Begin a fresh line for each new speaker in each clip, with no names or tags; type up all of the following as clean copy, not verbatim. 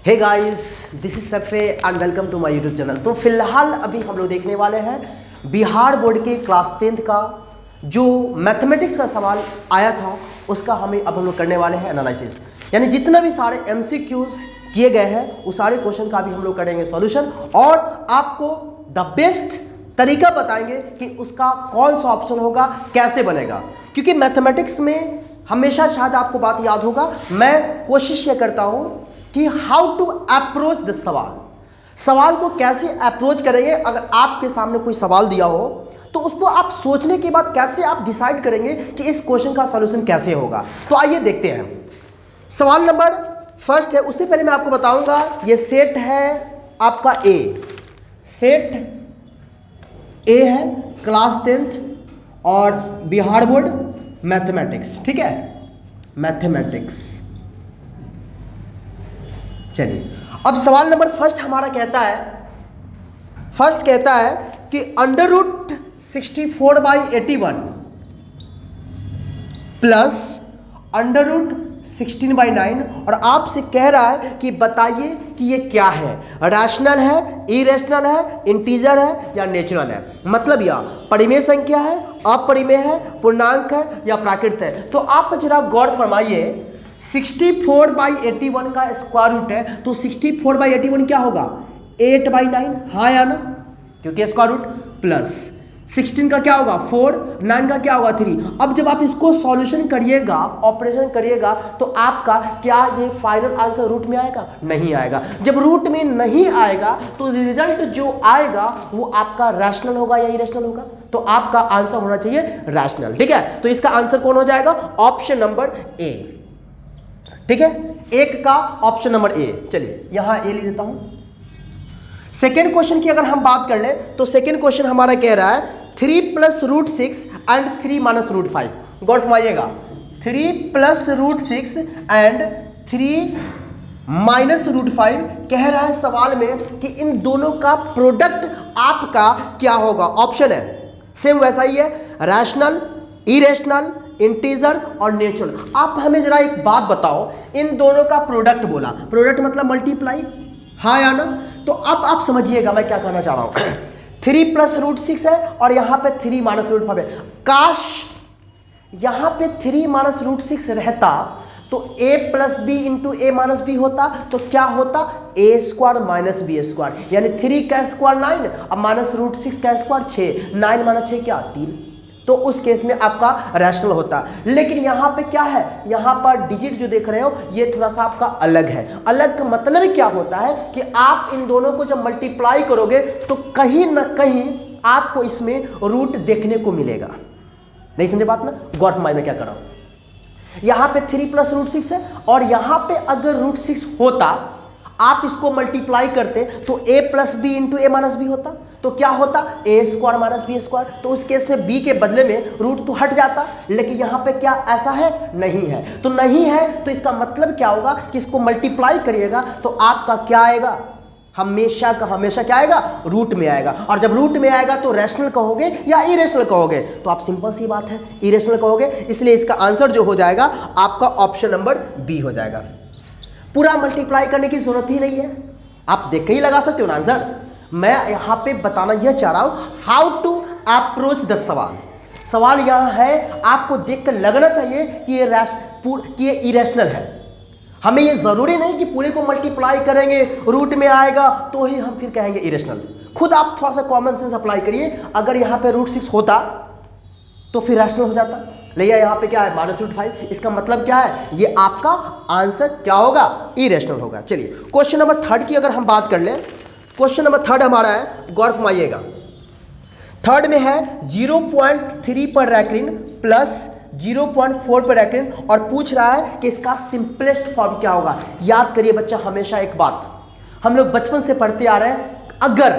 Hey guys, this is सफ़े and welcome to my YouTube channel. तो फिलहाल अभी हम लोग देखने वाले हैं बिहार बोर्ड के क्लास 10th का जो मैथमेटिक्स का सवाल आया था उसका अब हम लोग करने वाले हैं एनालिसिस। यानी जितना भी सारे MCQs किए गए हैं उस सारे क्वेश्चन का भी हम लोग करेंगे सॉल्यूशन और आपको द बेस्ट तरीका बताएंगे कि उसका कौन सा ऑप्शन होगा, कैसे बनेगा। क्योंकि मैथमेटिक्स में हमेशा शायद आपको बात याद होगा, मैं कोशिश ये करता हूँ कि हाउ टू अप्रोच द सवाल को कैसे अप्रोच करेंगे। अगर आपके सामने कोई सवाल दिया हो तो उसको आप सोचने के बाद कैसे आप डिसाइड करेंगे कि इस क्वेश्चन का सॉल्यूशन कैसे होगा। तो आइए देखते हैं। सवाल नंबर फर्स्ट है, उससे पहले मैं आपको बताऊंगा ये सेट है आपका सेट ए है क्लास 10th और बिहार बोर्ड मैथमेटिक्स, ठीक है, मैथमेटिक्स। चलिए अब सवाल नंबर फर्स्ट हमारा कहता है कि √64/81 प्लस √16/9 और आपसे कह रहा है कि बताइए कि ये क्या है, रैशनल है, इरेशनल है, इंटीजर है या नेचुरल है। मतलब यह परिमेय संख्या है, अपरिमेय है, पूर्णांक है या प्राकृत है। तो आप जरा गौर फरमाइए, 64/81 का स्क्वायर रूट है तो 64/81 क्या होगा 8/9, हाँ या ना, क्योंकि स्क्वायर रूट प्लस 16 का क्या होगा 4, 9 का क्या होगा 3। अब जब आप इसको सॉल्यूशन करिएगा, ऑपरेशन करिएगा तो आपका क्या ये फाइनल आंसर रूट में आएगा? नहीं आएगा। जब रूट में नहीं आएगा तो रिजल्ट जो आएगा वो आपका रैशनल होगा या इरेशनल होगा। तो आपका आंसर होना चाहिए रैशनल, ठीक है। तो इसका आंसर कौन हो जाएगा? ऑप्शन नंबर ए, ठीक है, एक का ऑप्शन नंबर ए। चलिए यहां ए लिख देता हूं। सेकेंड क्वेश्चन की अगर हम बात कर ले तो सेकेंड क्वेश्चन हमारा कह रहा है 3 + √6 एंड 3 - √5। गौर फरमाइएगा, 3 + √6 एंड 3 - √5 कह रहा है सवाल में कि इन दोनों का प्रोडक्ट आपका क्या होगा। ऑप्शन है सेम वैसा ही है, रैशनल, इरेशनल, इंटीजर और नेचुरल। आप हमें जरा एक बात बताओ, इन दोनों का प्रोडक्ट बोला, प्रोडक्ट मतलब मल्टीप्लाई, हाँ या ना। तो अब आप समझिएगा मैं क्या कहना चाह रहा हूं। 3 + √6 है और यहां पे 3 - √5 है। काश यहां पे 3 - √6 रहता तो a + b × a - b होता तो क्या होता a² - b², यानी 3 का स्क्वायर 9 अब -√6 का स्क्वायर 6, 9 - 6 क्या 3। तो उस केस में आपका रैशनल होता। लेकिन यहां पे क्या है, यहां पर डिजिट जो देख रहे हो ये थोड़ा सा आपका अलग है। अलग का मतलब क्या होता है कि आप इन दोनों को जब मल्टीप्लाई करोगे तो कहीं ना कहीं आपको इसमें रूट देखने को मिलेगा। नहीं समझे बात ना? गौर फरमाइए मैं क्या कर रहा हूं। यहां पे 3 + √6 है और यहां पे अगर √6 होता, आप इसको मल्टीप्लाई करते तो a + b × a - b होता। तो क्या होता a² - b²। तो उस केस में b के बदले में रूट तो हट जाता, लेकिन यहां पे क्या ऐसा है? नहीं है। तो नहीं है तो इसका मतलब क्या होगा कि इसको मल्टीप्लाई करिएगा तो आपका क्या आएगा, हमेशा का हमेशा क्या आएगा, रूट में आएगा। और जब रूट में आएगा तो रैशनल कहोगे या इरेशनल कहोगे? तो आप सिंपल सी बात है इरेशनल कहोगे। इसलिए इसका आंसर जो हो जाएगा आपका ऑप्शन नंबर बी हो जाएगा। पूरा मल्टीप्लाई करने की जरूरत ही नहीं है, आप देख के ही लगा सकते हो ना आंसर। मैं यहां पे बताना यह चाह रहा हूं हाउ टू अप्रोच द सवाल यहां है, आपको देखकर लगना चाहिए कि ये इरेशनल है। हमें ये जरूरी नहीं कि पूरे को मल्टीप्लाई करेंगे रूट में आएगा तो ही हम फिर कहेंगे इरेशनल। खुद आप थोड़ा सा कॉमन सेंस अप्लाई करिए, अगर यहां पे √6 होता तो फिर रैशनल हो जाता। नहीं, यहाँ पे क्या है -√5, इसका मतलब क्या है, ये आपका आंसर क्या होगा, इरेशनल होगा। चलिए क्वेश्चन नंबर 3 की अगर हम बात कर लें, क्वेश्चन नंबर 3 हमारा है, गौर फरमाइएगा। 3 में है 0.3 पर रैक्रिन प्लस 0.4 पर रैक्रिन और पूछ रहा है कि इसका सिंपलेस्ट फॉर्म क्या होगा। याद करिए बच्चा, हमेशा एक बात हम लोग बचपन से पढ़ते आ रहे हैं, अगर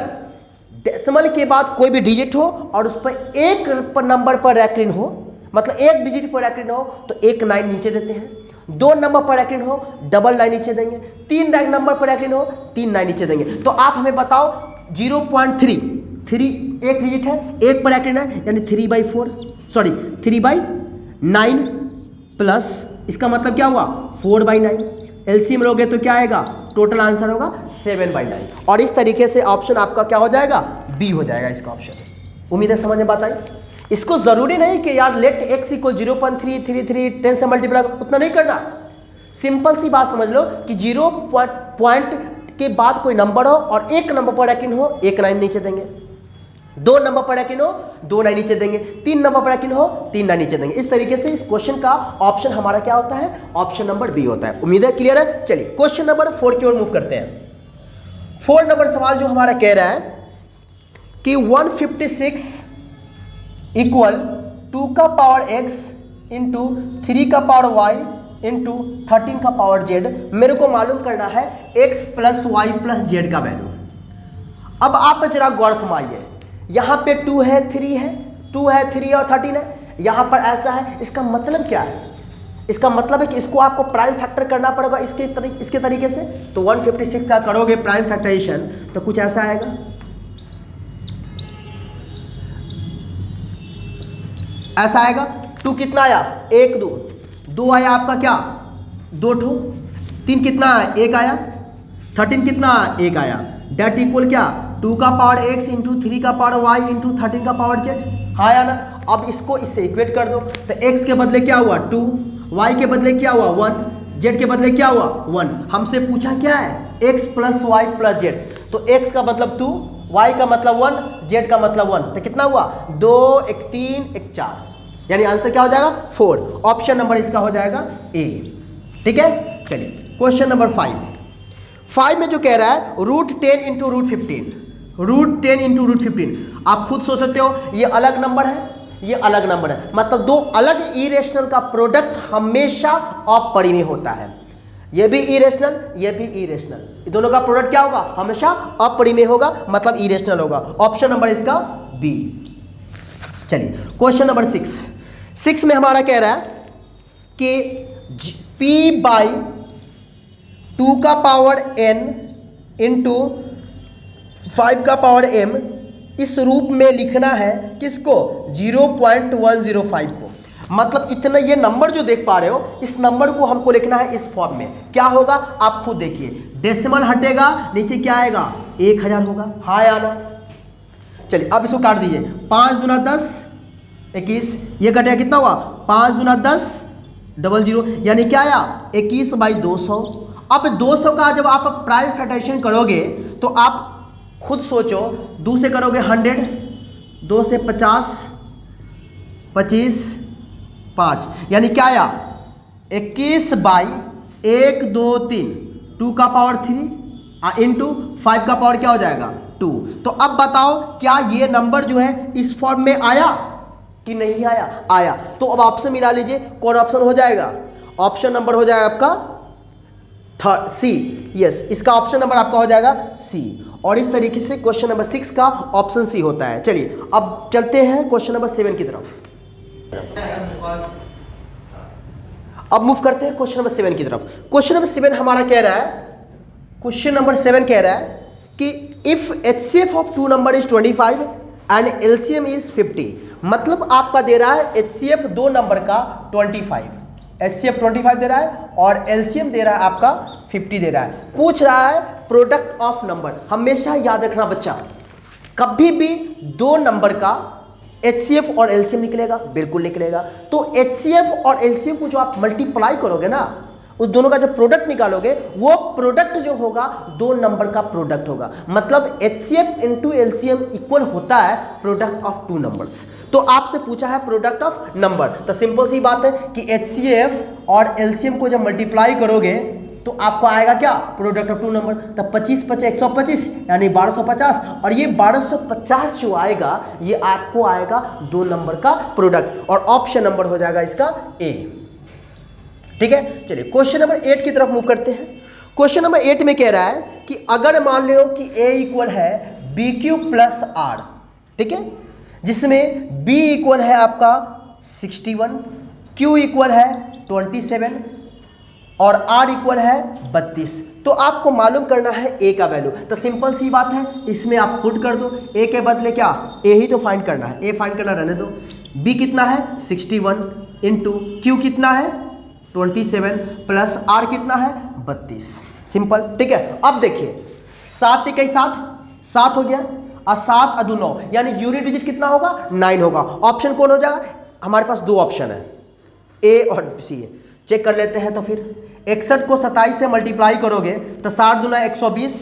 डेसिमल के बाद कोई भी डिजिट हो और उस पर एक नंबर पर रैक्रिन हो, मतलब एक डिजिट पर रैक्रिन हो तो 1 9 नीचे देते हैं, 2 नंबर पर रैक्रिन हो डबल 9 नीचे देंगे, 3 नंबर पर रैक्रिन हो 3 9 नीचे देंगे। तो आप हमें बताओ 0.3 एक डिजिट है, एक पर रैक्रिन है, यानी 3/9 प्लस इसका मतलब क्या हुआ 4/9, एलसीएम लोगे तो क्या आएगा टोटल आंसर होगा 7/9। और इस तरीके से ऑप्शन आपका क्या हो जाएगा, बी हो जाएगा इसका ऑप्शन। उम्मीद है समझ में बात आई। इसको जरूरी नहीं कि यार लेट x इक्वल 0.333 10 से मल्टीप्लाई, उतना नहीं करना। सिंपल सी बात समझ लो कि 0 पॉइंट के बाद कोई नंबर हो और एक नंबर पर एकिन हो, एक 9 नीचे देंगे। 2 नंबर पर एकिन हो, 2 9 नीचे देंगे। 3 नंबर पर एकिन हो, 3 9 नीचे देंगे। इस तरीके से इस क्वेश्चन का ऑप्शन हमारा क्या होता है, ऑप्शन नंबर बी होता है। उम्मीद है क्लियर है। चलिए क्वेश्चन नंबर 4 की ओर मूव करते हैं। 4 नंबर सवाल जो हमारा कह रहा है कि 156 इक्वल 2 का पावर x इंटू 3 का पावर y इंटू 13 का पावर z। मेरे को मालूम करना है x plus Y plus Z का वैल्यू। अब आप जरा गौर फरमाइए, यहाँ पे 2 है 3 है, 2 है 3 और 13 है, यहाँ पर ऐसा है। इसका मतलब क्या है, इसका मतलब है कि इसको आपको प्राइम फैक्टर करना पड़ेगा इसके तरीके से। तो 156 का करोगे प्राइम फैक्टराइजेशन तो कुछ ऐसा आएगा, ऐसा आएगा। 2 कितना आया, 1 2 2 आया आपका क्या, 2 ठो। 3 कितना आया, 1 आया। 13 कितना, 1 आया। डेट इक्वल क्या, 2 का पावर x इंटू 3 का पावर y इंटू 13 का पावर z। हाँ या ना। अब इसको इससे इक्वेट कर दो तो x के बदले क्या हुआ 2, y के बदले क्या हुआ 1, z के बदले क्या हुआ 1। हमसे पूछा क्या है, x plus Y plus z। तो x का मतलब 2, y का मतलब 1, z का मतलब 1। तो कितना हुआ 2 1 3 1 4, यानी आंसर क्या हो जाएगा 4। ऑप्शन नंबर इसका हो जाएगा ए। ठीक है। चलिए क्वेश्चन नंबर 5 में जो कह रहा है √10 इंटू √15, √10 इंटू √15। आप खुद सोच सकते हो ये अलग नंबर है, ये अलग नंबर है, मतलब दो अलग इरेशनल का प्रोडक्ट हमेशा अपरिमेय होता है। ये भी इरेशनल, ये भी इरेशनल, दोनों का प्रोडक्ट क्या होगा, हमेशा अपरिमेय होगा, मतलब इरेशनल होगा। ऑप्शन नंबर इसका बी। चलिए क्वेश्चन नंबर 6 में हमारा कह रहा है कि p बाई 2 का पावर n इंटू 5 का पावर m इस रूप में लिखना है किसको, 0.105 को। मतलब इतना ये नंबर जो देख पा रहे हो, इस नंबर को हमको लिखना है इस फॉर्म में। क्या होगा आप खुद देखिए, डेसिमल हटेगा, नीचे क्या आएगा 1000 होगा। हाँ या ना। चलिए अब इसको काट दीजिए, 5 दूना 10 21, ये कटेगा कितना हुआ 5 दूना 10 00, यानी क्या आया 21/200। अब 200 का जब आप प्राइम फैक्टराइजेशन करोगे तो आप खुद सोचो, 2 से करोगे 100, 2 से 50, 25 5, यानी क्या आया 21/1 2 3, 2 का पावर 3 इंटू 5 का पावर क्या हो जाएगा 2। तो अब बताओ क्या ये नंबर जो है इस फॉर्म में आया कि नहीं आया, आया। तो अब ऑप्शन मिला लीजिए, कौन ऑप्शन हो जाएगा, ऑप्शन नंबर हो जाएगा आपका सी। यस, इसका ऑप्शन नंबर आपका हो जाएगा सी। और इस तरीके से क्वेश्चन नंबर 6 का ऑप्शन सी होता है। चलिए अब चलते हैं क्वेश्चन नंबर 7 की तरफ। अब मूव करते हैं क्वेश्चन नंबर 7 की तरफ। क्वेश्चन नंबर 7 हमारा कह रहा है, क्वेश्चन नंबर 7 कह रहा है कि if HCF of 2 number is 25 and LCM is 50। मतलब आपका दे रहा है HCF 2 नंबर का 25, HCF 25 दे रहा है और LCM दे रहा है आपका 50 दे रहा है। पूछ रहा है प्रोडक्ट ऑफ नंबर। हमेशा याद रखना बच्चा, कभी भी 2 नंबर का HCF और LCM निकलेगा, बिल्कुल निकलेगा। तो HCF और LCM को जो आप मल्टीप्लाई करोगे ना, उस दोनों का जो प्रोडक्ट निकालोगे, वो प्रोडक्ट जो होगा 2 नंबर का प्रोडक्ट होगा। मतलब HCF इंटू LCM इक्वल होता है प्रोडक्ट ऑफ 2 नंबर्स। तो आपसे पूछा है प्रोडक्ट ऑफ नंबर, तो सिंपल सी बात है कि HCF और LCM को जब मल्टीप्लाई करोगे तो आपको आएगा क्या, प्रोडक्ट ऑफ 2 नंबर। तब 25 5 125 यानी 1250, और ये 1250 जो आएगा ये आपको आएगा 2 नंबर का प्रोडक्ट, और ऑप्शन नंबर हो जाएगा इसका ए। ठीक है। चलिए क्वेश्चन नंबर 8 की तरफ मूव करते हैं। क्वेश्चन नंबर 8 में कह रहा है कि अगर मान लो कि A इक्वल है BQ प्लस R, ठीक है, जिसमें B इक्वल है आपका 61, Q इक्वल है 27 और R इक्वल है 32। तो आपको मालूम करना है A का वैल्यू। तो सिंपल सी बात है, इसमें आप पुट कर दो, A के बदले क्या A ही तो फाइंड करना है, A फाइंड करना रहने दो। B कितना है 61 इंटू Q कितना है 27 प्लस R कितना है 32। सिंपल, ठीक है। अब देखिए 7 इक्कीस 7 हो गया और 7 अदू 9, यानी यूनिट डिजिट कितना होगा 9 होगा। ऑप्शन कौन हो जाएगा, हमारे पास दो ऑप्शन है ए और सी, चेक कर लेते हैं। तो फिर 61 को 27 से मल्टीप्लाई करोगे तो 7 दूना 120,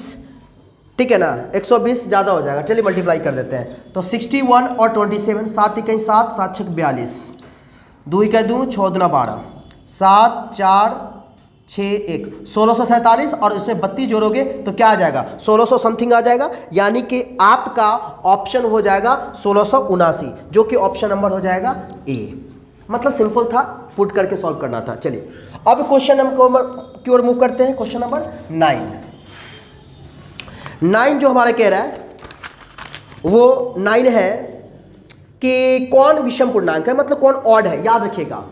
ठीक है ना, 120 ज़्यादा हो जाएगा, चलिए मल्टीप्लाई कर देते हैं। तो 61 और 27, 7 इक्कीस 7, 7 छक 42, 2 इक्कीस 2, 6 दूना 12, 7 4 6 1, 1647 और इसमें 32 जोड़ोगे तो क्या आ जाएगा 1600 समथिंग आ जाएगा, यानी कि आपका ऑप्शन हो जाएगा 1679, जो कि ऑप्शन नंबर हो जाएगा ए। मतलब सिंपल था, पुट करके सॉल्व करना था। चलिए अब क्वेश्चन नंबर की ओर मूव करते हैं। क्वेश्चन नंबर 9 जो हमारा कह रहा है वो 9 है कि कौन विषम पूर्णांक है, मतलब कौन ऑड है। याद रखिएगा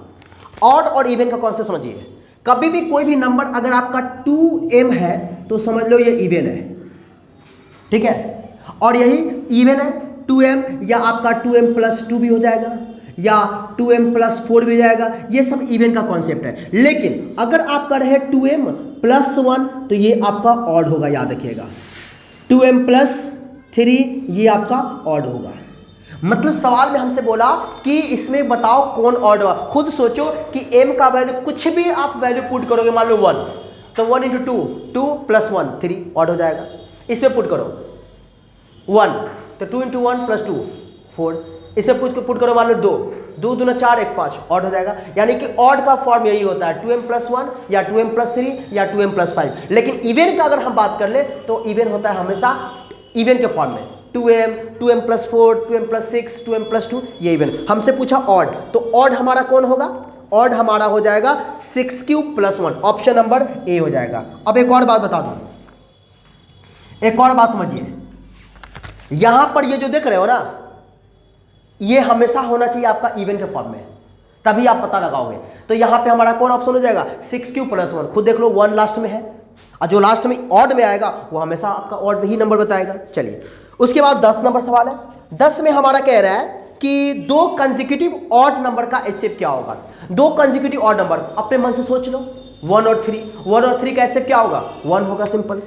ऑड और इवन का कॉन्सेप्ट समझिए। कभी भी कोई भी नंबर अगर आपका 2m है तो समझ लो ये इवन है, ठीक है, और यही इवन है 2m, या आपका 2m प्लस 2 भी हो जाएगा, या 2m प्लस 4 भी हो जाएगा, ये सब इवन का कॉन्सेप्ट है। लेकिन अगर आपका रहे 2m प्लस 1 तो ये आपका ऑड होगा, याद रखिएगा। 2m प्लस 3 ये आपका ऑड होगा। मतलब सवाल में हमसे बोला कि इसमें बताओ कौन ऑड होगा। खुद सोचो कि m का वैल्यू कुछ भी आप वैल्यू पुट करोगे, मान लो 1, तो 1 इंटू 2, 2 प्लस 1 3 ऑड हो जाएगा। इसमें पुट करो 1, तो 2 इंटू 1 प्लस 2 4, इसमें पुट करो मान लो 2, 2 दूना 4 1 5 ऑड हो जाएगा। यानी कि ऑड का फॉर्म यही होता है 2m प्लस 1 या 2m प्लस 3 या 2m प्लस 5। लेकिन इवन का अगर हम बात कर ले तो इवन होता है हमेशा इवन के फॉर्म में 2m, 2m plus 4, 2m plus 6, 2m plus 2, ये इवन। हमसे पूछा ऑड, तो ऑड हमारा कौन होगा, ऑड हमारा हो जाएगा 6 cube plus 1, option number A हो जाएगा। अब एक और बात बता दूं, एक और बात समझिए, यहां पर ये जो देख रहे हो ना, ये हमेशा होना चाहिए आपका इवन के फॉर्म में, तभी आप पता लगाओगे। तो यहां पे हमारा कौन ऑप्शन हो जाएगा 6 क्यूब प्लस 1, खुद देख लो 1 लास्ट में है, और जो लास्ट में ऑड में आएगा वो हमेशा आपका ऑड ही नंबर बताएगा। चलिए उसके बाद 10 नंबर सवाल है। 10 में हमारा कह रहा है कि दो कंसेक्यूटिव ऑड नंबर का एचसीएफ क्या होगा। दो कंसेक्यूटिव ऑड नंबर अपने मन से सोच लो, 1 और 3, 1 और 3 का एचसीएफ क्या होगा 1 होगा, सिंपल।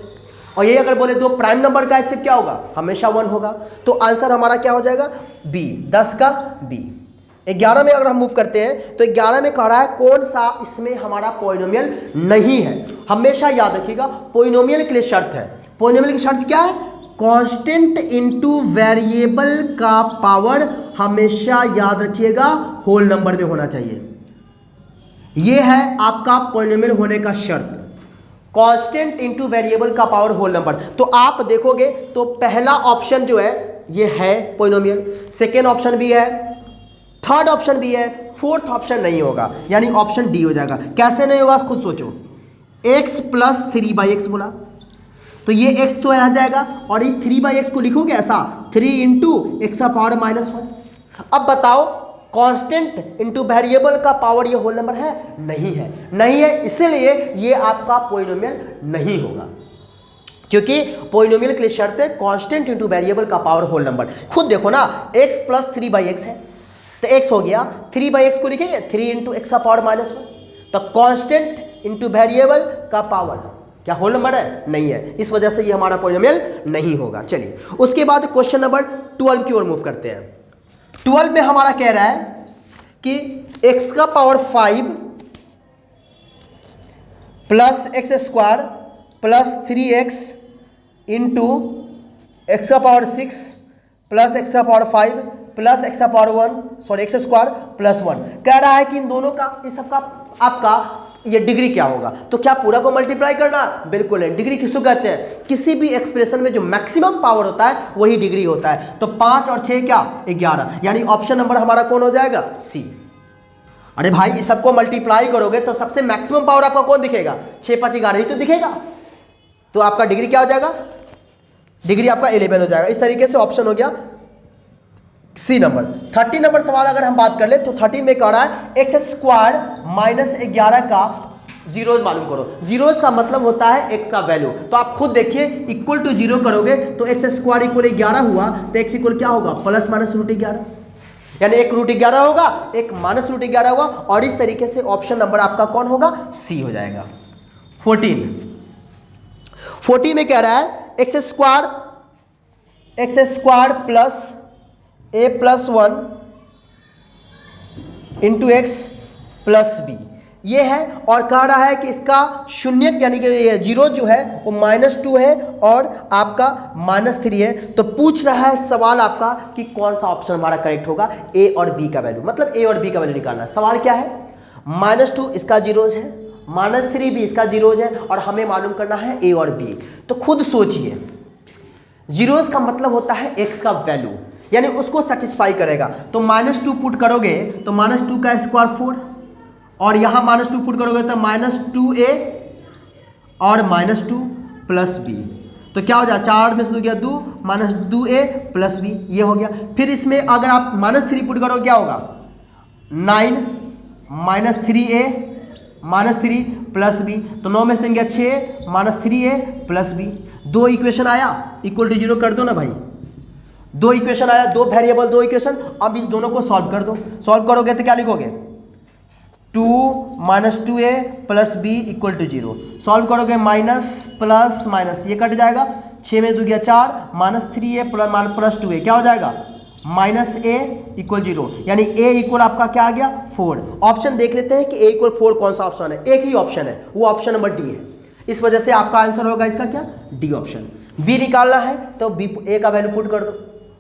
और ये अगर बोले दो प्राइम नंबर का एचसीएफ क्या होगा, हमेशा 1 होगा। तो आंसर हमारा क्या हो जाएगा बी, 10 का बी। 11 में अगर हम मूव करते हैं तो 11 में कह रहा है कौन सा इसमें हमारा पॉलिनोमियल नहीं है। हमेशा याद रखिएगा पॉलिनोमियल के लिए शर्त है, पॉलिनोमियल की शर्त क्या है, कांस्टेंट इनटू वेरिएबल का पावर हमेशा याद रखिएगा होल नंबर में होना चाहिए। यह है आपका पॉलिनोमियल होने का शर्त, कांस्टेंट इनटू वेरिएबल का पावर होल नंबर। तो आप देखोगे तो पहला ऑप्शन जो है ये है पॉलिनोमियल, सेकेंड ऑप्शन भी है, थर्ड ऑप्शन भी है, फोर्थ ऑप्शन नहीं होगा, यानी ऑप्शन डी हो जाएगा। कैसे नहीं होगा खुद सोचो, x प्लस 3/x बोला तो ये x तो रह जाएगा, और ये 3/x को लिखोगे ऐसा 3 इंटू एक्स का पावर -1। अब बताओ कांस्टेंट इंटू वेरिएबल का पावर ये होल नंबर है, नहीं है, नहीं है, इसीलिए ये आपका पॉलिनोमियल नहीं होगा, क्योंकि पॉलिनोमियल के लिए शर्त है कांस्टेंट इंटू वेरिएबल का पावर होल नंबर। खुद देखो ना x प्लस 3/x है तो x हो गया, 3/x को लिखेंगे 3 इंटू एक्स का पावर -1, तो कांस्टेंट इंटू वेरिएबल का पावर क्या होल नंबर है, नहीं है, इस वजह से ये हमारा पॉलिनोमियल नहीं होगा। चलिए उसके बाद क्वेश्चन नंबर 12 की ओर मूव करते हैं। 12 में हमारा कह रहा है कि x का power 5 plus x square plus 3x into x का पावर 6 प्लस एक्स का पावर 5 प्लस एक्स का power 1 sorry x square plus 1। कह रहा है कि इन दोनों का इस सबका आपका ये डिग्री क्या होगा। तो क्या पूरा को मल्टीप्लाई करना, बिल्कुल है। डिग्री किसको कहते हैं, किसी भी एक्सप्रेशन में जो मैक्सिमम पावर होता है वही डिग्री होता है। तो 5 और 6 क्या 11, यानी ऑप्शन नंबर हमारा कौन हो जाएगा सी। अरे भाई इस सबको मल्टीप्लाई करोगे तो सबसे मैक्सिमम पावर आपका कौन दिखेगा, 6 5 11 ही तो दिखेगा। तो आपका डिग्री क्या हो जाएगा, डिग्री आपका 11 हो जाएगा। इस तरीके से ऑप्शन हो गया सी नंबर। 13 नंबर सवाल अगर हम बात कर ले तो 13 में कह रहा है एक्स स्क्वायर माइनस 11 का जीरोज मालूम करो। जीरोज का मतलब होता है एक्स का वैल्यू। तो आप खुद देखिए इक्वल टू 0 करोगे तो एक्स स्क्वायर इक्वल 11 हुआ, तो एक्स इक्वल क्या होगा प्लस माइनस √11, यानी एक √11 होगा, एक माइनस √11 होगा। और इस तरीके से ऑप्शन नंबर आपका कौन होगा सी हो जाएगा। 14 14 में कह रहा है x square plus a plus 1 into x plus b, ये है। और कह रहा है कि इसका शून्यक यानी कि ये जीरो जो है वो -2 है और आपका -3 है। तो पूछ रहा है सवाल आपका कि कौन सा ऑप्शन हमारा करेक्ट होगा, ए और बी का वैल्यू, मतलब ए और बी का वैल्यू निकालना है। सवाल क्या है, -2 इसका जीरोज है, -3 भी इसका जीरोज है और हमें मालूम करना है ए और बी। तो खुद सोचिए, जीरोज का मतलब होता है एक्स का वैल्यू, यानी उसको सेटिस्फाई करेगा। तो -2 पुट करोगे तो -2 का स्क्वायर 4 और यहाँ -2 पुट करोगे तो -2a और -2 प्लस बी। तो क्या हो जाए, 4 में से 2 गया 2, -2a प्लस बी, ये हो गया। फिर इसमें अगर आप -3 पुट करोगे क्या होगा, 9 -3a -3 प्लस बी। तो 9 में से 3 गया 6 -3a प्लस बी। 2 इक्वेशन आया, इक्वल टू 0 कर दो ना भाई। 2 इक्वेशन आया, 2 वेरिएबल 2 इक्वेशन। अब इस दोनों को सॉल्व कर दो। सॉल्व करोगे तो क्या लिखोगे, 2 -2a plus B equal to 0। Solve करोगे माइनस प्लस माइनस, ये कट जाएगा। 6 में 2 गया 4 -3a प्लस 2a, क्या हो जाएगा, -a इक्वल 0, यानी a इक्वल आपका क्या आ गया 4। ऑप्शन देख लेते हैं कि a इक्वल 4 कौन सा ऑप्शन है। एक ही ऑप्शन है, वो ऑप्शन नंबर डी है। इस वजह से आपका आंसर होगा इसका क्या, डी ऑप्शन। बी निकालना है तो बी ए का वैल्यू पुट कर दो।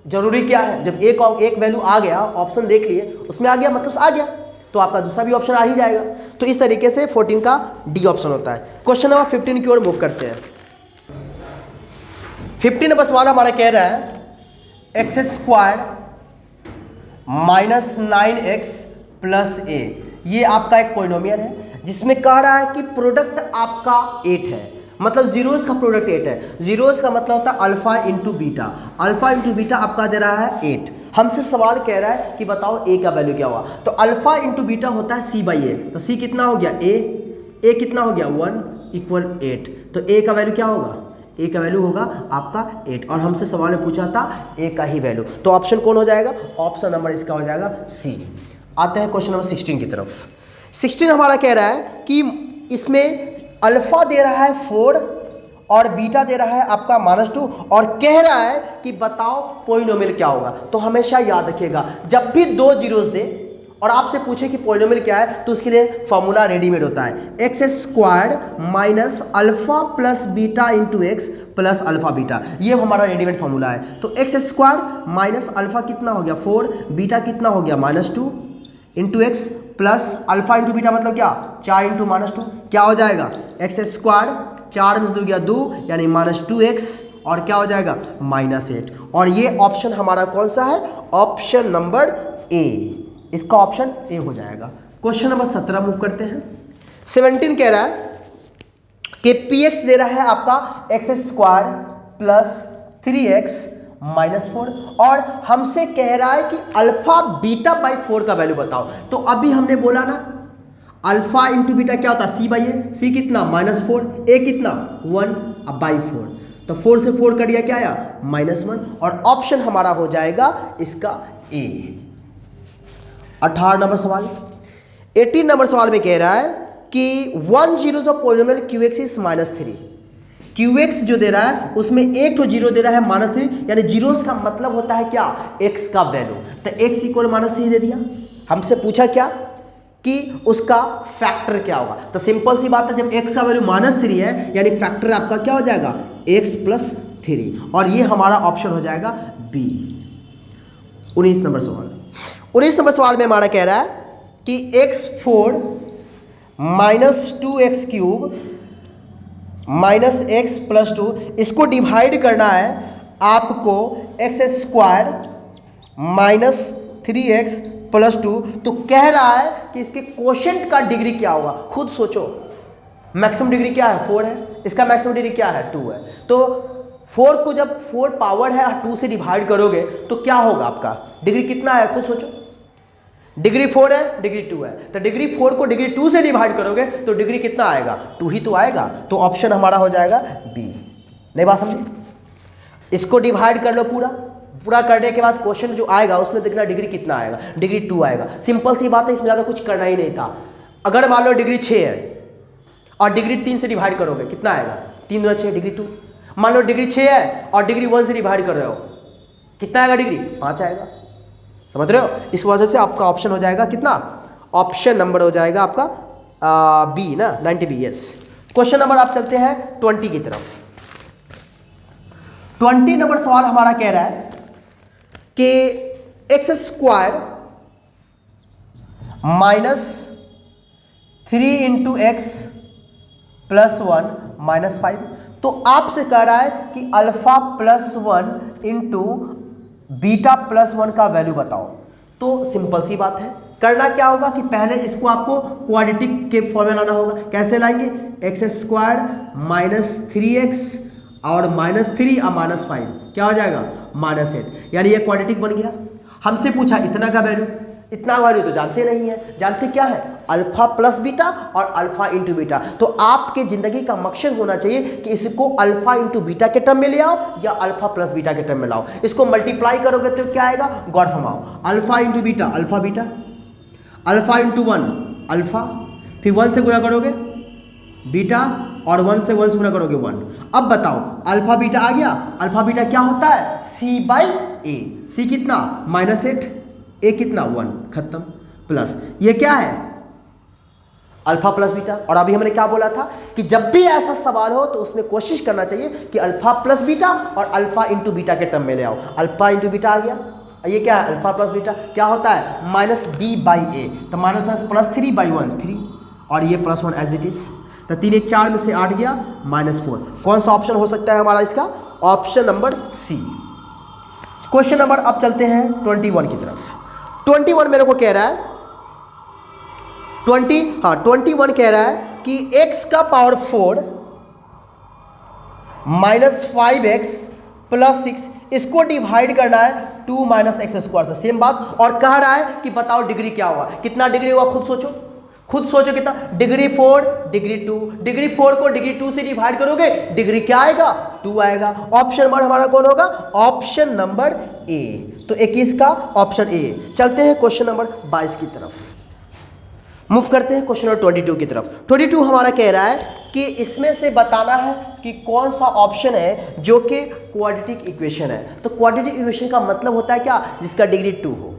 जरूरी क्या है, जब एक वैल्यू आ गया, ऑप्शन देख लिए, उसमें आ गया मतलब आ गया, तो आपका दूसरा भी ऑप्शन आ ही जाएगा। तो इस तरीके से 14 का डी ऑप्शन होता है। क्वेश्चन नंबर 15 की ओर मूव करते हैं। 15 नंबर सवाल हमारा कह रहा है एक्स स्क्वायर -9x प्लस ए, ये आपका एक पॉलिनोमियल है जिसमें कह रहा है कि प्रोडक्ट आपका 8 है, मतलब जीरोस का प्रोडक्ट 8 है। जीरोस का मतलब होता है alpha into beta, alpha into beta आपका दे रहा है 8। हमसे सवाल कह रहा है कि बताओ ए का वैल्यू क्या होगा। तो अल्फा इंटू बीटा होता है c/a, तो c कितना हो गया a कितना हो गया 1 इक्वल 8। तो a का वैल्यू क्या होगा, ए का वैल्यू होगा आपका 8। और हमसे सवाल में पूछा था ए का ही वैल्यू, तो ऑप्शन कौन हो जाएगा, ऑप्शन नंबर इसका हो जाएगा सी। आते हैं क्वेश्चन नंबर 16 की तरफ। 16 हमारा कह रहा है कि इसमें अल्फा दे रहा है 4 और बीटा दे रहा है आपका -2 और कह रहा है कि बताओ पॉलिनोमियल क्या होगा। तो हमेशा याद रखिएगा, जब भी 2 जीरोस दे और आपसे पूछे कि पॉलिनोमियल क्या है, तो उसके लिए फॉर्मूला रेडीमेड होता है, x square minus alpha plus beta into x plus alpha beta. ये हमारा रेडीमेड फॉर्मूला है। तो एक्स स्क्वायर माइनस अल्फा कितना हो गया 4, बीटा कितना हो गया -2 into x plus alpha into beta मतलब क्या 4 इंटू -2, क्या हो जाएगा एक्स स्क्वायर 4 में से 2 गया 2 यानी -2x और क्या हो जाएगा -8। और ये ऑप्शन हमारा कौन सा है, ऑप्शन नंबर ए, इसका ऑप्शन ए हो जाएगा। क्वेश्चन नंबर 17 मूव करते हैं। 17 कह रहा है कि px दे रहा है आपका एक्स स्क्वायर प्लस 3x -4 और हमसे कह रहा है कि अल्फा बीटा बाई 4 का वैल्यू बताओ। तो अभी हमने बोला ना अल्फा इंटू बीटा क्या होता है c/a, c कितना -4, a कितना 1 अब बाई 4, तो 4 से 4 कट गया क्या आया -1 और ऑप्शन हमारा हो जाएगा इसका ए। 18 नंबर सवाल। 18 नंबर सवाल में कह रहा है कि 1 zero of polynomial qx is -3। qx जो दे रहा है उसमें एक तो जीरो दे रहा है -3, यानी जीरोस का मतलब होता है क्या, x का वैल्यू। तो x इक्वल -3 दे दिया। हमसे पूछा क्या कि उसका फैक्टर क्या होगा। तो सिंपल सी बात है, जब x का वैल्यू -3 है यानी फैक्टर आपका क्या हो जाएगा x प्लस 3 और ये हमारा ऑप्शन हो जाएगा बी। 19 नंबर सवाल। 19 नंबर सवाल में हमारा कह रहा है कि x4 -2x³ -x प्लस 2 इसको डिवाइड करना है आपको एक्स स्क्वायर -3x प्लस 2। तो कह रहा है कि इसके कोशेंट का डिग्री क्या होगा। खुद सोचो, मैक्सिमम डिग्री क्या है 4 है, इसका मैक्सिमम डिग्री क्या है 2 है। तो 4 को जब 4 पावर है 2 से डिवाइड करोगे तो क्या होगा आपका डिग्री कितना है, खुद सोचो। डिग्री 4 है, डिग्री 2 है, तो डिग्री 4 को डिग्री 2 से डिवाइड करोगे तो डिग्री कितना आएगा 2 ही तो आएगा। तो ऑप्शन हमारा हो जाएगा बी। नहीं बात समझे, इसको डिवाइड कर लो पूरा करने के बाद क्वेश्चन जो आएगा उसमें देखना डिग्री कितना आएगा, डिग्री 2 आएगा। सिंपल सी बात है, इसमें ज़्यादा कुछ करना ही नहीं था। अगर मान लो डिग्री 6 है और डिग्री 3 से डिवाइड करोगे कितना आएगा 3 दूना 6 डिग्री 2। मान लो डिग्री 6 है और डिग्री 1 से डिवाइड कर रहे हो, कितना आएगा डिग्री? 5 आएगा। समझ रहे हो? इस वजह से आपका ऑप्शन हो जाएगा कितना? ऑप्शन नंबर हो जाएगा आपका बी ना, 90B। यस। क्वेश्चन नंबर आप चलते हैं 20 की तरफ। 20 नंबर सवाल हमारा कह रहा है कि x square minus 3 into x plus 1 minus 5। तो आपसे कह रहा है कि alpha plus 1 into beta plus 1 का वैल्यू बताओ। तो सिंपल सी बात है, करना क्या होगा कि पहले इसको आपको क्वाड्रेटिक के फॉर्म में लाना होगा। कैसे लाएंगे? एक्स स्क्वायर माइनस 3x और माइनस 3 और माइनस 5 क्या हो जाएगा? माइनस 8। यानी ये क्वाड्रेटिक बन गया। हमसे पूछा इतना का वैल्यू, इतना वैल्यू तो जानते नहीं है। जानते क्या है? अल्फा प्लस बीटा और अल्फा इंटू बीटा। तो आपके जिंदगी का मकसद होना चाहिए कि इसको अल्फा इंटू बीटा के टर्म में ले आओ या अल्फा प्लस बीटा के टर्म में लाओ। इसको मल्टीप्लाई करोगे तो क्या आएगा? गॉड फॉर्म आओ। Alpha into beta alpha beta, alpha into 1 alpha, फिर 1 से गुणा करोगे बीटा और 1 से गुणा करोगे 1। अब बताओ अल्फा बीटा आ गया। अल्फा बीटा क्या होता है? C बाई ए। सी कितना? -8, ए कितना? 1। खत्म। प्लस ये क्या है? Alpha plus beta. और अभी हमने क्या बोला था कि जब भी ऐसा सवाल हो तो उसमें कोशिश करना चाहिए कि अल्फा प्लस बीटा और अल्फा इंटू बीटा के टर्म में ले आओ। अल्फा इंटू बीटा आ गया। ये क्या है? अल्फा प्लस बीटा क्या होता है? -b बाई ए। तो माइनस प्लस 3 बाई 1 3 और ये प्लस 1 एज इट इज। तो 3 1 4 में से 8 गया -4। कौन सा ऑप्शन हो सकता है हमारा इसका? Option number C. Question number अब चलते हैं 21 की तरफ। 21 मेरे को कह रहा है 21 कह रहा है कि x का पावर 4 माइनस 5x प्लस 6 इसको डिवाइड करना है 2 माइनस एक्स स्क्वायर से। सेम बात। और कह रहा है कि बताओ डिग्री क्या होगा? कितना डिग्री होगा? खुद सोचो, खुद सोचो कितना? Degree 4 degree 2। डिग्री 4 को डिग्री 2 से डिवाइड करोगे डिग्री क्या आएगा? 2 आएगा। ऑप्शन नंबर हमारा कौन होगा? Option number A. तो 21 का ऑप्शन ए। चलते हैं क्वेश्चन नंबर 22 की तरफ। मूव करते हैं क्वेश्चन नंबर 22 की तरफ। 22 हमारा कह रहा है कि इसमें से बताना है कि कौन सा ऑप्शन है जो कि क्वाड्रेटिक इक्वेशन है। तो क्वाड्रेटिक इक्वेशन का मतलब होता है क्या? जिसका डिग्री 2 हो।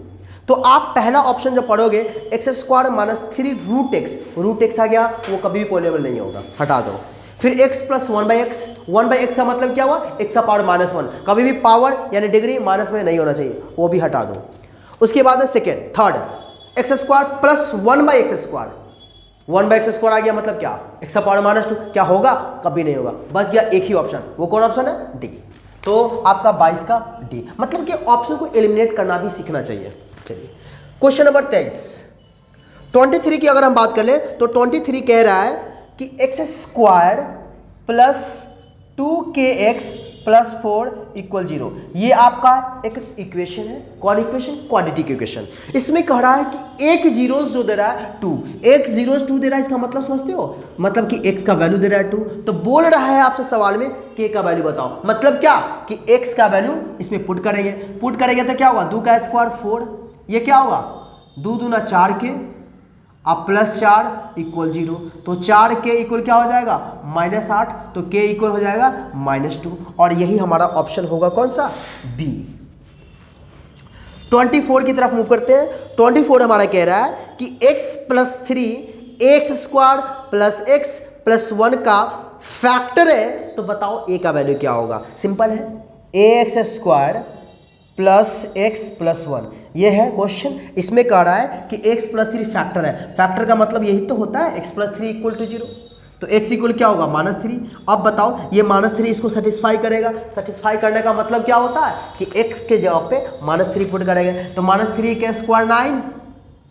तो आप पहला ऑप्शन जो पढ़ोगे x square minus 3 root x आ गया, वो कभी भी पॉसिबल नहीं होगा, हटा दो। फिर x प्लस 1/x का मतलब क्या हुआ? x का पावर -1। कभी भी पावर यानी डिग्री माइनस में नहीं होना चाहिए, वो भी हटा दो। उसके बाद second third x square plus 1/x square. 1/x square आ गया मतलब क्या? x का पावर -2 क्या होगा? कभी नहीं होगा। बच गया एक ही ऑप्शन, वो कौन ऑप्शन है? डी। तो आपका 22 का डी। मतलब कि ऑप्शन को एलिमिनेट करना भी सीखना चाहिए। चलिए क्वेश्चन नंबर 23 की अगर हम बात कर ले तो 23 कह रहा है कि x square plus 2kx plus 4 equal 0। ये आपका एक इक्वेशन है। कौन इक्वेशन? Quadratic equation. इसमें कह रहा है कि एक जीरोस जो दे रहा है 2, एक जीरोस 2 दे रहा है। इसका मतलब समझते हो? मतलब कि x का वैल्यू दे रहा है 2। तो बोल रहा है आपसे सवाल में k का वैल्यू बताओ। मतलब क्या कि x का वैल्यू इसमें पुट करेंगे तो क्या होगा? 2 का स्क्वायर 4, ये क्या होगा? 2 दूना 4k अब प्लस 4 इक्वल 0। तो 4k इक्वल क्या हो जाएगा? -8। तो k इक्वल हो जाएगा -2। और यही हमारा ऑप्शन होगा कौन सा? बी। 24 की तरफ मूव करते हैं। 24 हमारा कह रहा है कि x plus 3 x square plus x plus 1 का फैक्टर है। तो बताओ a का वैल्यू क्या होगा? सिंपल है, ax square plus x plus 1 ये है क्वेश्चन। इसमें कह रहा है कि x प्लस 3 फैक्टर है। फैक्टर का मतलब यही तो होता है x प्लस 3 इक्वल टू 0। तो x इक्वल क्या होगा? -3। अब बताओ ये -3 इसको सेटिस्फाई करेगा। सेटिस्फाई करने का मतलब क्या होता है कि x के जवाब पे -3 पुट करेंगे। तो -3 के स्क्वायर 9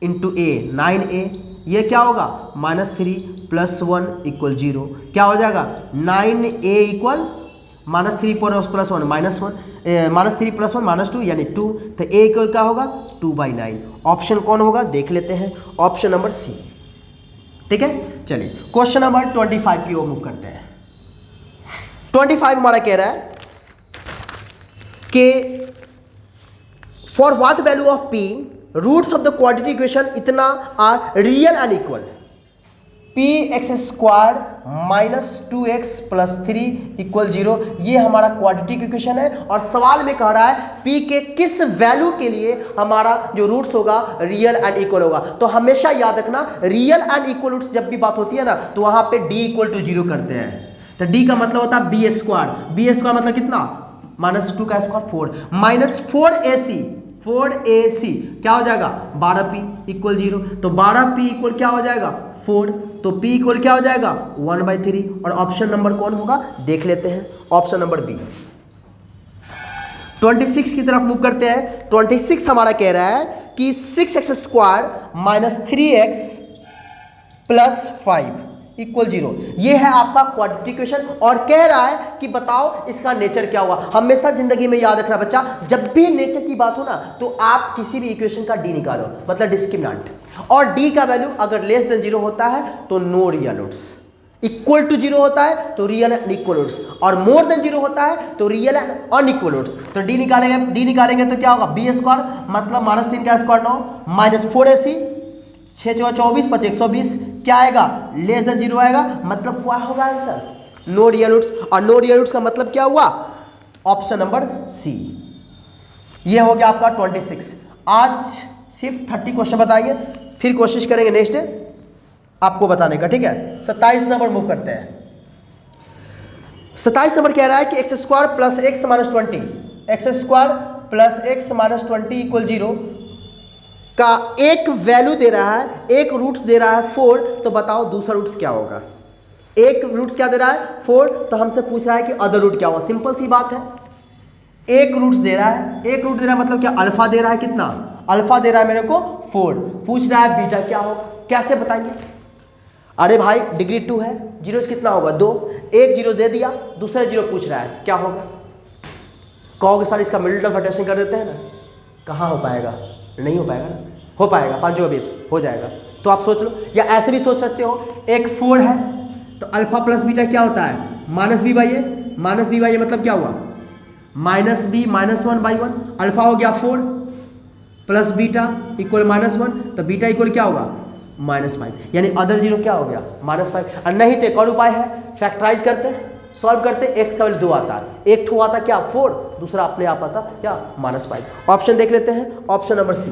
इंटू a 9a। ये क्या होगा? -3 प्लस 1 इक्वल 0। क्या हो जाएगा? 9a इक्वल -3 प्लस 1 -1 -3 प्लस 1 -2 यानी 2। तो a इक्वल क्या होगा? 2/9। ऑप्शन कौन होगा? देख लेते हैं। Option number C. ठीक है, चलिए क्वेश्चन नंबर 25 की ओर मूव करते हैं। 25 हमारा कह रहा है कि for what value of p roots of the quadratic equation इतना are real and equal. p p x square minus 2x plus 3 equal 0, ये हमारा क्वाड्रेटिक इक्वेशन है। और सवाल में कह रहा है p के किस वैल्यू के लिए हमारा जो रूट्स होगा रियल एंड इक्वल होगा। तो हमेशा याद रखना रियल एंड इक्वल रूट्स जब भी बात होती है ना तो वहां पे d इक्वल टू 0 करते हैं। तो d का मतलब होता है बी स्क्वायर, बी स्क्वायर मतलब कितना, -2 का स्क्वायर 4, माइनस 4ac क्या हो जाएगा 12p इक्वल 0। तो 12p इक्वल क्या हो जाएगा 4, तो p इक्वल क्या हो जाएगा 1/3। और ऑप्शन नंबर कौन होगा देख लेते हैं, ऑप्शन नंबर बी। 26 की तरफ मूव करते हैं। 26 हमारा कह रहा है कि 6x square minus 3x plus 5 equal 0, ये है आपका क्वाड्रेटिक इक्वेशन। और कह रहा है कि बताओ इसका नेचर क्या हुआ। हमेशा जिंदगी में याद रखना बच्चा, जब भी नेचर की बात हो ना तो आप किसी भी इक्वेशन का डी निकालो, मतलब डिस्क्रिमिनेंट। और डी का वैल्यू अगर लेस देन 0 होता है तो no real roots, equal to 0 होता है तो रियल एंड इक्वल रूट्स, और मोर देन 0 होता है तो रियल एंड अनइक्वल रूट्स। तो डी निकालेंगे तो क्या होगा बी स्क्वायर मतलब -3 का स्क्वायर 9 माइनस 4ac 6 × 24 5 120 क्या आएगा लेस देन 0 आएगा, मतलब क्या होगा आंसर नो रियल रूट्स। और नो रियल रूट्स का मतलब क्या हुआ ऑप्शन नंबर सी। ये हो गया आपका 26। आज सिर्फ 30 क्वेश्चन बताएंगे, फिर कोशिश करेंगे नेक्स्ट आपको बताने का, ठीक है। 27 नंबर मूव करते हैं। 27 नंबर कह रहा है कि x square plus x minus 20, x square plus x minus 20 equal 0 का एक वैल्यू दे रहा है, एक रूट्स दे रहा है 4। तो बताओ दूसरा रूट्स क्या होगा। एक रूट्स क्या दे रहा है 4, तो हमसे पूछ रहा है कि अदर रूट क्या होगा। सिंपल सी बात है, एक रूट्स दे रहा है, एक रूट दे रहा है मतलब क्या अल्फा दे रहा है, कितना अल्फा दे रहा है मेरे को 4, पूछ रहा है बीटा क्या होगा। कैसे बताएंगे, अरे भाई डिग्री 2 है, जीरो कितना होगा 2, एक जीरो दे दिया, दूसरा जीरो पूछ रहा है क्या होगा। कहोगे सर इसका मिडिल टर्म फैक्टराइजेशन कर देते हैं ना, कहाँ हो पाएगा, नहीं हो पाएगा ना, हो पाएगा 5 × 20 हो जाएगा। तो आप सोच लो, या ऐसे भी सोच सकते हो, एक 4 है तो अल्फा प्लस बीटा क्या होता है -b/a, -b/a मतलब क्या हुआ -b -1/1, अल्फा हो गया 4 प्लस बीटा इक्वल -1, तो बीटा इक्वल क्या होगा -5, यानी अदर जीरो क्या हो गया -5। और नहीं तो एक और उपाय है, फैक्टराइज करते सॉल्व करते, एक्स का वैल्यू 2 आता है, एक ठू आता क्या 4, दूसरा अपने आप आता क्या -5। ऑप्शन देख लेते हैं, ऑप्शन नंबर सी।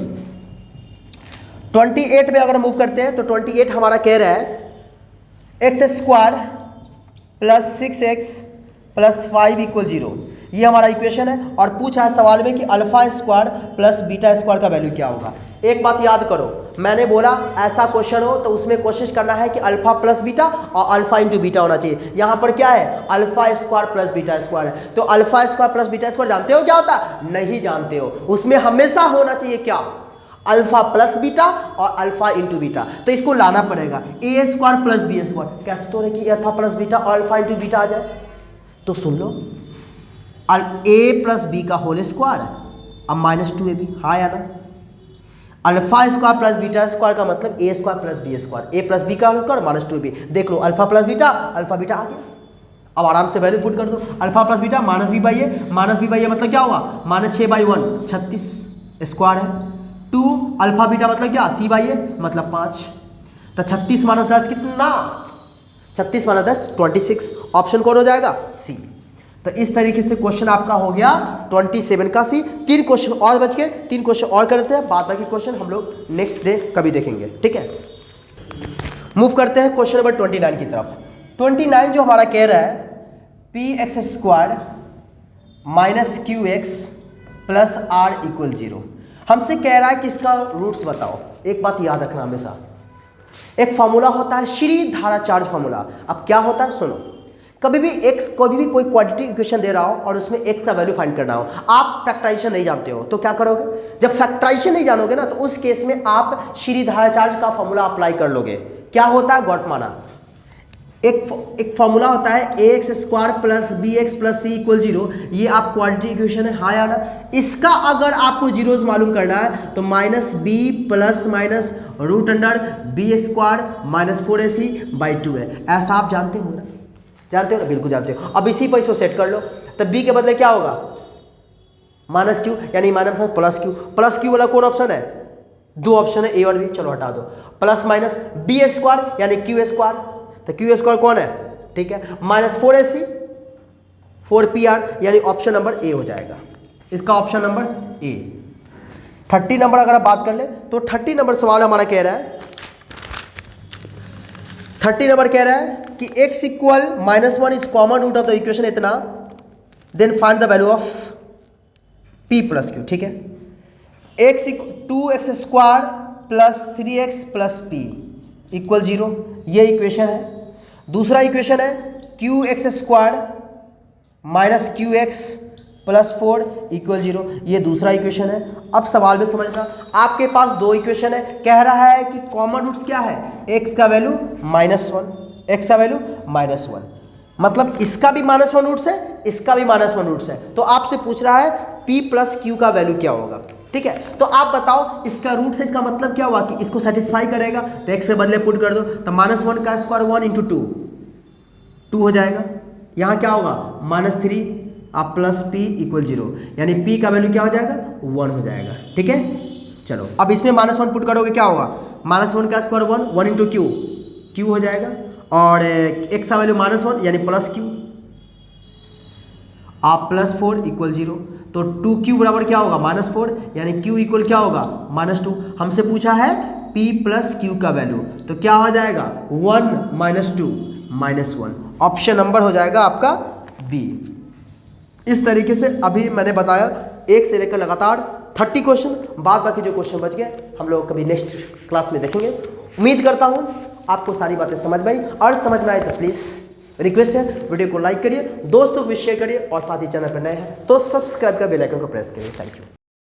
28 में अगर मूव करते हैं तो 28 हमारा कह रहा है x square plus 6x plus 5 equal 0, ये हमारा इक्वेशन है। और पूछा है सवाल में कि alpha square plus beta square का वैल्यू क्या होगा। एक बात याद करो, मैंने बोला ऐसा क्वेश्चन हो तो उसमें कोशिश करना है कि अल्फा प्लस बीटा और अल्फा इंटू बीटा होना चाहिए। यहाँ पर क्या है alpha square plus beta square है, तो alpha square plus beta square जानते हो क्या होता है, नहीं जानते हो। उसमें हमेशा होना चाहिए क्या अल्फा प्लस बीटा और अल्फा इंटू बीटा, तो इसको लाना पड़ेगा ए स्क्वायर प्लस बी स्क्वायर। कैसे तो कि अल्फा प्लस बीटा और अल्फा इंटू बीटा आ जाए, तो सुन लो ए प्लस बी का होल स्क्वायर अब -2ab, हाँ या ना। Alpha square plus beta square का मतलब ए स्क्वायर प्लस बी स्क्वायर, ए प्लस बी का होल स्क्वायर -2ab। देख लो alpha plus beta, alpha beta आ गया। अब आराम से वैल्यू पुट कर दो, अल्फा प्लस बीटा -b/a मतलब क्या होगा -6/1 36 स्क्वायर है, 2 अल्फा बीटा मतलब क्या c/a मतलब 5, तो 36 - 10 कितना 36 - 10 26। ऑप्शन कौन हो जाएगा सी। तो इस तरीके से क्वेश्चन आपका हो गया 27 का सी। 3 क्वेश्चन और बच गए, 3 क्वेश्चन और कर देते हैं, बाद बाकी क्वेश्चन हम लोग नेक्स्ट डे कभी देखेंगे, ठीक है। मूव करते हैं क्वेश्चन नंबर 29 की तरफ। 29 जो हमारा कह रहा है px square minus qx plus r equal 0, हमसे कह रहा है कि इसका रूट्स बताओ। एक बात याद रखना हमेशा, एक फॉर्मूला होता है श्री धारा चार्ज फॉर्मूला। अब क्या होता है सुनो, कभी भी कोई क्वाड्रेटिक इक्वेशन दे रहा हो और उसमें x का वैल्यू फाइंड करना हो, आप फैक्टराइजेशन नहीं जानते हो तो क्या करोगे, जब फैक्टराइजेशन नहीं जानोगे ना तो उस केस में आप श्री धारा चार्ज का फॉर्मूला अप्लाई कर लोगे। क्या होता है गौटमाना, एक फॉर्मूला होता है ax square plus bx plus c equal 0, ये आप क्वाड्रेटिक इक्वेशन है, हाँ या ना। इसका अगर आपको जीरोस मालूम करना है तो -b plus minus √b² -4ac/2 है। ऐसा आप जानते हो ना, जानते हो ना, बिल्कुल जानते हो। अब इसी पर इसको सेट कर लो, तो b के बदले क्या होगा -q, यानी -+ प्लस q वाला कौन ऑप्शन है दो ऑप्शन है ए और बी, चलो हटा दो। प्लस माइनस बी स्क्वायर यानी क्यू स्क्वायर, तो क्यू स्क्वायर कौन है, ठीक है, माइनस 4ac 4pr यानी ऑप्शन नंबर ए हो जाएगा, इसका ऑप्शन नंबर ए। 30 नंबर अगर आप बात कर ले तो 30 नंबर सवाल हमारा कह रहा है, 30 नंबर कह रहा है कि x equal -1 is common root of the equation इतना, then find the value of p plus q, ठीक है। x 2x square plus 3x plus p equal 0, ये इक्वेशन है। दूसरा इक्वेशन है qx square minus qx plus 4 equal 0, ये दूसरा equation है। अब सवाल में समझना, आपके पास दो इक्वेशन है, कह रहा है कि कॉमन रूट्स क्या है, x का वैल्यू -1, x का वैल्यू -1, मतलब इसका भी -1 रूट्स है, इसका भी -1 रूट्स है, तो आपसे पूछ रहा है p प्लस क्यू का वैल्यू क्या होगा, ठीक है। तो आप बताओ इसका रूट से इसका मतलब क्या हुआ कि इसको सेटिस्फाई करेगा, तो x के बदले पुट कर दो, तो -1 का स्क्वायर 1 इंटू 2 हो जाएगा, यहाँ क्या होगा -3 आप प्लस p इक्वल 0, यानी p का वैल्यू क्या हो जाएगा 1 हो जाएगा, ठीक है। चलो अब इसमें -1 पुट करोगे क्या होगा, -1 का स्क्वायर 1 इंटू क्यू हो जाएगा, और x का वैल्यू -1 यानी प्लस क्यू, आप प्लस 4 इक्वल 0, तो 2q बराबर क्या होगा -4 यानी q इक्वल क्या होगा -2। हमसे पूछा है p प्लस क्यू का वैल्यू, तो क्या हो जाएगा 1 -2 -1, ऑप्शन नंबर हो जाएगा आपका बी। इस तरीके से अभी मैंने बताया एक से लेकर लगातार 30 क्वेश्चन, बाद बाकी जो क्वेश्चन बच गए हम लोग कभी नेक्स्ट क्लास में देखेंगे। उम्मीद करता हूँ आपको सारी बातें समझ में आई, और समझ में आए तो प्लीज़ रिक्वेस्ट है वीडियो को लाइक करिए, दोस्तों को भी शेयर करिए, और साथ ही चैनल पर नए हैं तो सब्सक्राइब कर बेल आइकन को प्रेस करिए। Thank you.